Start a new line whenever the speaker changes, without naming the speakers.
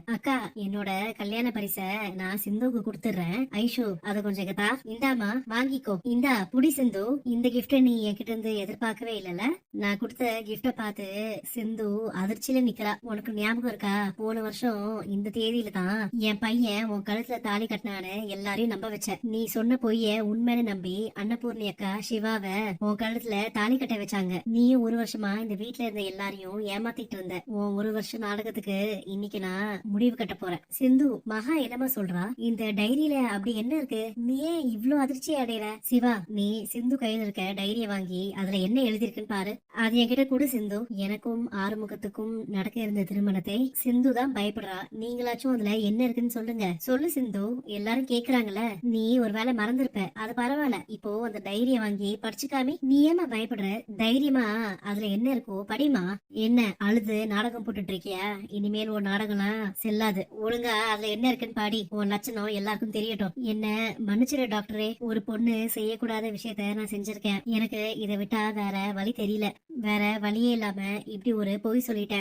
அக்கா, என்னோட கல்யாண பரிச நான் சிந்துவுக்கு கொடுத்துடுறேன். ஐஷு அத கொஞ்சம் இங்கதா. இந்தாமா, வாங்கிக்கோ. இந்தா புடி சிந்து. இந்த கிஃப்ட நீ என்கிட்ட இருந்து எதிர்பார்க்கவே இல்லல. நான் கொடுத்த கிஃப்ட பார்த்து சிந்து அதிர்ச்சியில நிக்கிறா. உனக்கு ஞாபகம் இருக்கா? போன வருஷம் இந்த தேதியில தான் என் பையன் உன் கழுத்துல தாலி கட்டினான்னு எல்லாரையும் நம்ப வச்ச. நீ சொன்ன பொய்ய உண்மைன்னு நம்பி அன்னபூர்ணி அக்கா சிவாவ உன் கழுத்துல தாலி கட்ட வச்சாங்க. நீயும் ஒரு வருஷமா இந்த வீட்ல இருந்த எல்லாரையும் ஏமாத்திட்டு இருந்த. உன் ஒரு வருஷம் நாடகத்துக்கு இன்னைக்கு நான் முடிவு கட்ட போறேன். சிந்து, மகா என்னமா சொல்றா? இந்த டைரியில அப்படி என்ன இருக்கு? நீ ஏன் இவ்ளோ அதிர்ச்சி அடையற? சிவா, நீ சிந்து கையில இருக்க டைரிய வாங்கி அதுல என்ன எழுதிருக்குன்னு பாரு. அது என்கிட்ட கொடு சிந்து. எனக்கும் ஆறுமுகத்துக்கும் நடக்க இருந்த திருமணத்தை சிந்து தான் பயப்படுறா. நீங்களாச்சும் அதுல என்ன இருக்குன்னு சொல்லுங்க. சொல்லு சிந்து, எல்லாரும் கேக்குறாங்கல்ல. நீ ஒருவேளை மறந்திருப்ப, அது பரவாயில்ல. இப்போ அந்த டைரிய வாங்கி படிச்சுக்காமி. நீ ஏமா பயப்படுற? தைரியமா அதுல என்ன இருக்கோ படிமா. என்ன அழுது நாடகம் போட்டுட்டு இருக்கியா? இனிமேல் உன் நாடகம்லாம் செல்லாது. ஒழுங்கா அதுல என்ன இருக்குன்னு பாடி. உன் லட்சணம் எல்லாருக்கும் தெரியட்டும். என்ன மன்னிச்சிரு டாக்டரே. ஒரு பொண்ணு செய்யக்கூடாத விஷயத்த நான் செஞ்சிருக்கேன். எனக்கு இதை விட்டா வேற வழி தெரியல. வேற வழியே இல்லாம இப்படி ஒரு பொய் சொல்லிட்டேன்.